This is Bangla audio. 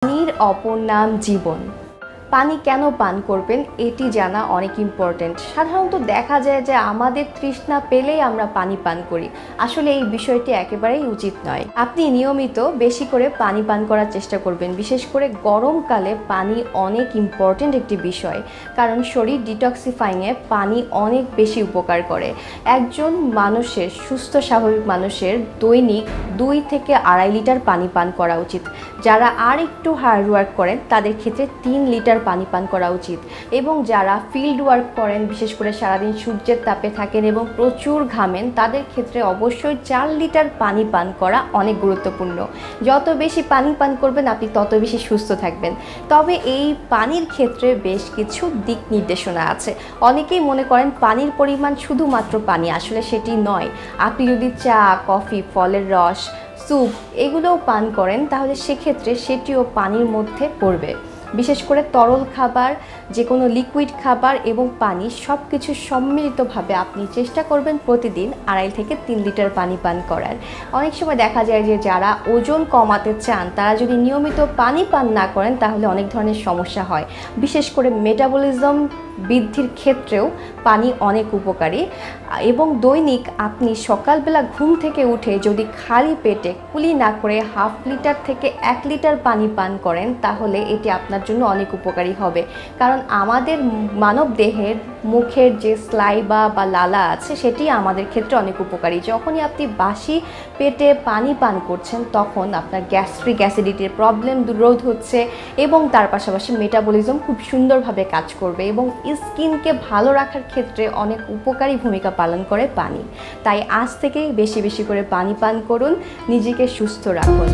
পানির অপর নাম জীবন। পানি কেন পান করবেন এটি জানা অনেক ইম্পর্টেন্ট। সাধারণত দেখা যায় যে আমাদের তৃষ্ণা পেলেই আমরা পানি পান করি। আসলে এই বিষয়টি একেবারেই উচিত নয়। আপনি নিয়মিত বেশি করে পানি পান করার চেষ্টা করবেন। বিশেষ করে গরমকালে পানি অনেক ইম্পর্টেন্ট একটি বিষয়, কারণ শরীর ডিটক্সিফাইংয়ে পানি অনেক বেশি উপকার করে। একজন মানুষের, সুস্থ স্বাভাবিক মানুষের দৈনিক 2 থেকে 2.5 লিটার পানি পান করা উচিত। যারা আর একটু হার্ড ওয়ার্ক করেন তাদের ক্ষেত্রে 3 লিটার পানি পান করা উচিত। এবং যারা ফিল্ড ওয়ার্ক করেন, বিশেষ করে সারাদিন সূর্যের তাপে থাকেন এবং প্রচুর ঘামেন, তাদের ক্ষেত্রে অবশ্যই 4 লিটার পানি পান করা অনেক গুরুত্বপূর্ণ। যত বেশি পানি পান করবেন আপনি তত বেশি সুস্থ থাকবেন। তবে এই পানির ক্ষেত্রে বেশ কিছু দিক নির্দেশনা আছে। অনেকেই মনে করেন পানির পরিমাণ শুধুমাত্র পানি, আসলে সেটি নয়। আপনি যদি চা, কফি, ফলের রস, স্যুপ এগুলোও পান করেন তাহলে সেক্ষেত্রে সেটিও পানির মধ্যে পড়বে। বিশেষ করে তরল খাবার, যে কোনো লিকুইড খাবার এবং পানি সব কিছু সম্মিলিতভাবে আপনি চেষ্টা করবেন প্রতিদিন 2.5 থেকে 3 লিটার পানি পান করার। অনেক সময় দেখা যায় যে যারা ওজন কমাতে চান তারা যদি নিয়মিত পানি পান না করেন তাহলে অনেক ধরনের সমস্যা হয়। বিশেষ করে মেটাবলিজম বৃদ্ধির ক্ষেত্রেও পানি অনেক উপকারী। এবং দৈনিক আপনি সকালবেলা ঘুম থেকে উঠে যদি খালি পেটে কুলি না করে 1/2 লিটার থেকে 1 লিটার পানি পান করেন তাহলে এটি আপনার জন্য অনেক উপকারী হবে। কারণ আমাদের মানব দেহের মুখের যে স্লাইভা বা লালা আছে সেটি আমাদের ক্ষেত্রে অনেক উপকারী। যখনই আপনি বাসি পেটে পানি পান করছেন তখন আপনার গ্যাস্ট্রিক অ্যাসিডিটির প্রবলেম রোধ হচ্ছে এবং তার পাশাপাশি মেটাবলিজম খুব সুন্দরভাবে কাজ করবে এবং স্কিনকে ভালো রাখার ক্ষেত্রে অনেক উপকারী ভূমিকা পালন করে পানি। তাই আজ থেকেই বেশি বেশি করে পানি পান করুন, নিজেকে সুস্থ রাখুন।